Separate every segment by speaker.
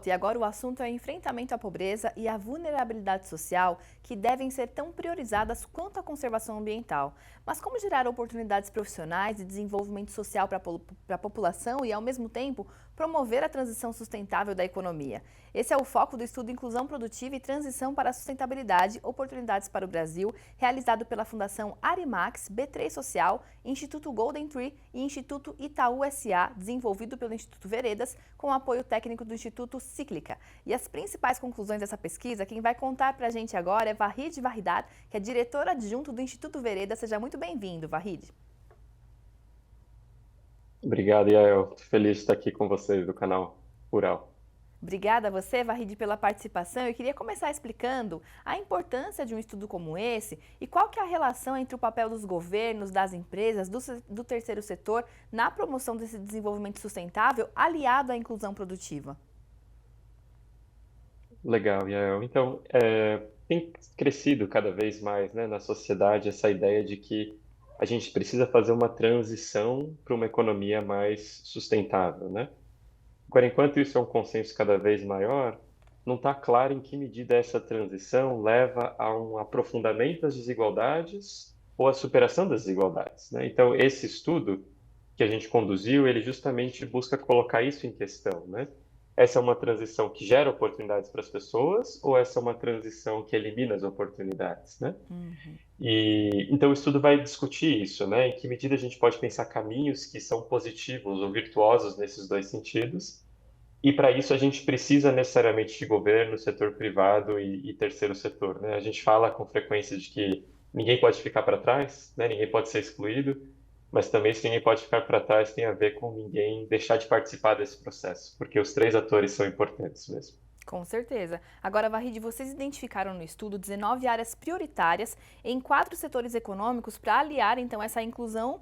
Speaker 1: volta e agora o assunto é o enfrentamento à pobreza e à vulnerabilidade social, que devem ser tão priorizadas quanto a conservação ambiental. Mas como gerar oportunidades profissionais e desenvolvimento social para a população e, ao mesmo tempo, promover a transição sustentável da economia? Esse é o foco do estudo Inclusão Produtiva e Transição para a Sustentabilidade, Oportunidades para o Brasil, realizado pela Fundação Arimax, B3 Social, Instituto Golden Tree e Instituto Itaú S.A., desenvolvido pelo Instituto Veredas, com apoio técnico do Instituto Cíclica. E as principais conclusões dessa pesquisa, quem vai contar para a gente agora é Vahid Vahidar, que é diretor adjunto do Instituto Veredas. Seja muito bem-vindo, Vahid.
Speaker 2: Obrigado, Yael. Tô feliz de estar aqui com vocês do canal Rural.
Speaker 1: Obrigada a você, Vahid, pela participação. Eu queria começar explicando a importância de um estudo como esse e qual que é a relação entre o papel dos governos, das empresas, do terceiro setor na promoção desse desenvolvimento sustentável aliado à inclusão produtiva.
Speaker 2: Legal, Yael. Então, tem crescido cada vez mais, né, na sociedade essa ideia de que a gente precisa fazer uma transição para uma economia mais sustentável, né? Agora, enquanto isso é um consenso cada vez maior, não está claro em que medida essa transição leva a um aprofundamento das desigualdades ou a superação das desigualdades, né? Então, esse estudo que a gente conduziu, ele justamente busca colocar isso em questão, né? Essa é uma transição que gera oportunidades para as pessoas ou essa é uma transição que elimina as oportunidades, né?
Speaker 1: Uhum.
Speaker 2: E então o estudo vai discutir isso, né? Em que medida a gente pode pensar caminhos que são positivos ou virtuosos nesses dois sentidos. E para isso a gente precisa necessariamente de governo, setor privado e terceiro setor, né? A gente fala com frequência de que ninguém pode ficar para trás, né? Ninguém pode ser excluído, mas também se ninguém pode ficar para trás tem a ver com ninguém deixar de participar desse processo, porque os três atores são importantes mesmo.
Speaker 1: Com certeza. Agora, Vahid, vocês identificaram no estudo 19 áreas prioritárias em 4 setores econômicos para aliar, então, essa inclusão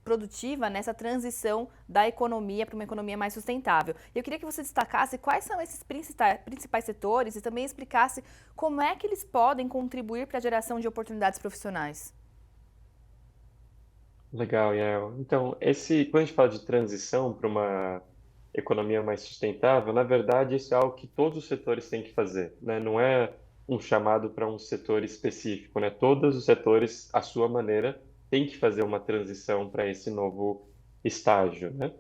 Speaker 1: produtiva nessa transição da economia para uma economia mais sustentável. Eu queria que você destacasse quais são esses principais setores e também explicasse como é que eles podem contribuir para a geração de oportunidades profissionais.
Speaker 2: Legal, Yael. Então, quando a gente fala de transição para uma economia mais sustentável, na verdade, isso é algo que todos os setores têm que fazer, né? Não é um chamado para um setor específico, né? Todos os setores, à sua maneira, têm que fazer uma transição para esse novo estágio, né?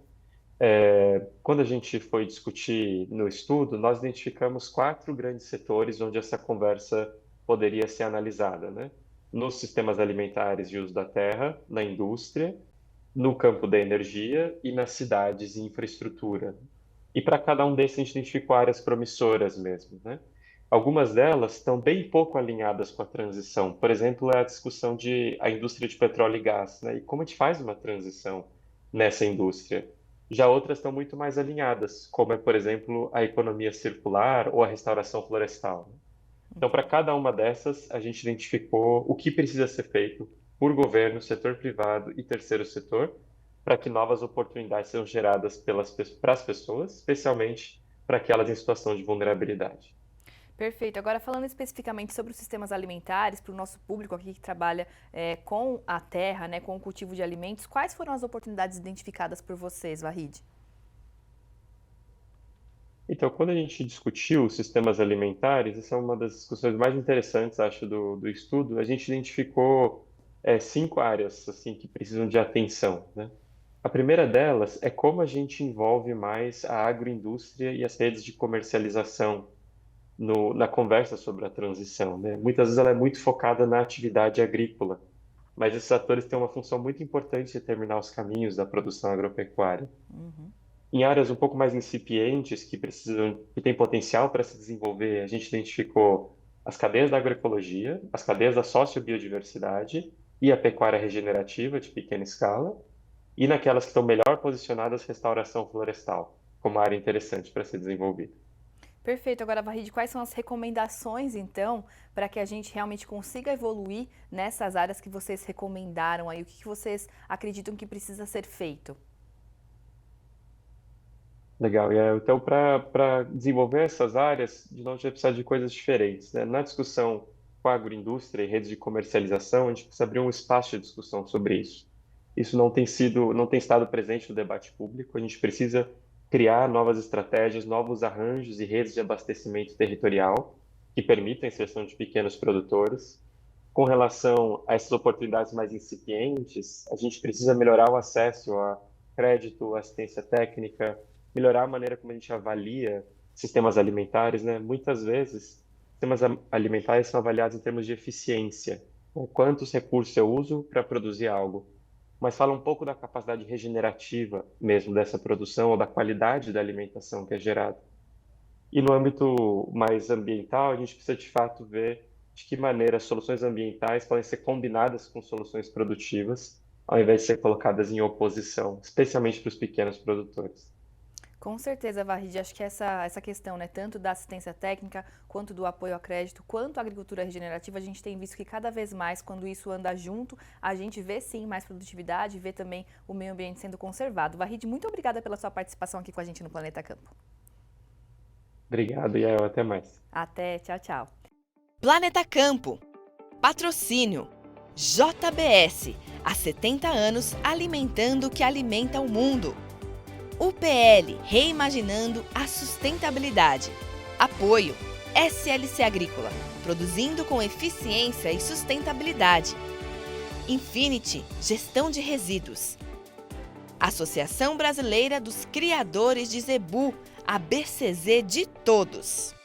Speaker 2: Quando a gente foi discutir no estudo, nós identificamos 4 grandes setores onde essa conversa poderia ser analisada, né? Nos sistemas alimentares de uso da terra, na indústria, no campo da energia e nas cidades e infraestrutura. E para cada um desses a gente identificou áreas promissoras mesmo, né? Algumas delas estão bem pouco alinhadas com a transição. Por exemplo, a discussão de a indústria de petróleo e gás, né? E como a gente faz uma transição nessa indústria. Já outras estão muito mais alinhadas, como é, por exemplo, a economia circular ou a restauração florestal, né? Então, para cada uma dessas, a gente identificou o que precisa ser feito por governo, setor privado e terceiro setor, para que novas oportunidades sejam geradas para as pessoas, especialmente para aquelas em situação de vulnerabilidade.
Speaker 1: Perfeito. Agora, falando especificamente sobre os sistemas alimentares, para o nosso público aqui que trabalha com a terra, né, com o cultivo de alimentos, quais foram as oportunidades identificadas por vocês, Vahid?
Speaker 2: Então, quando a gente discutiu os sistemas alimentares, essa é uma das discussões mais interessantes, acho, do estudo. A gente identificou 5 áreas assim que precisam de atenção, né? A primeira delas é como a gente envolve mais a agroindústria e as redes de comercialização na conversa sobre a transição, né? Muitas vezes ela é muito focada na atividade agrícola, mas esses atores têm uma função muito importante de determinar os caminhos da produção agropecuária.
Speaker 1: Uhum.
Speaker 2: Em áreas um pouco mais incipientes, que têm potencial para se desenvolver, a gente identificou as cadeias da agroecologia, as cadeias da sociobiodiversidade e a pecuária regenerativa de pequena escala, e naquelas que estão melhor posicionadas, restauração florestal, como área interessante para ser desenvolvida.
Speaker 1: Perfeito. Agora, Vahid, quais são as recomendações, então, para que a gente realmente consiga evoluir nessas áreas que vocês recomendaram aí? O que vocês acreditam que precisa ser feito?
Speaker 2: Legal. Então, para desenvolver essas áreas, de novo, a gente vai precisar de coisas diferentes, né? Na discussão com a agroindústria e redes de comercialização, a gente precisa abrir um espaço de discussão sobre isso. Isso não tem estado presente no debate público. A gente precisa criar novas estratégias, novos arranjos e redes de abastecimento territorial que permitam a inserção de pequenos produtores. Com relação a essas oportunidades mais incipientes, a gente precisa melhorar o acesso a crédito, assistência técnica, melhorar a maneira como a gente avalia sistemas alimentares, né? Muitas vezes, sistemas alimentares são avaliados em termos de eficiência, né? Quantos recursos eu uso para produzir algo. Mas fala um pouco da capacidade regenerativa mesmo dessa produção ou da qualidade da alimentação que é gerada. E no âmbito mais ambiental, a gente precisa de fato ver de que maneira as soluções ambientais podem ser combinadas com soluções produtivas, ao invés de ser colocadas em oposição, especialmente para os pequenos produtores.
Speaker 1: Com certeza, Vahid, acho que essa questão, né, tanto da assistência técnica, quanto do apoio ao crédito, quanto à agricultura regenerativa, a gente tem visto que cada vez mais, quando isso anda junto, a gente vê sim mais produtividade, vê também o meio ambiente sendo conservado. Vahid, muito obrigada pela sua participação aqui com a gente no Planeta Campo.
Speaker 2: Obrigado, Yael, até mais.
Speaker 1: Até, tchau, tchau.
Speaker 3: Planeta Campo. Patrocínio. JBS. Há 70 anos alimentando o que alimenta o mundo. UPL, reimaginando a sustentabilidade. Apoio. SLC Agrícola, produzindo com eficiência e sustentabilidade. Infinity, gestão de resíduos. Associação Brasileira dos Criadores de Zebu, a BCZ de todos.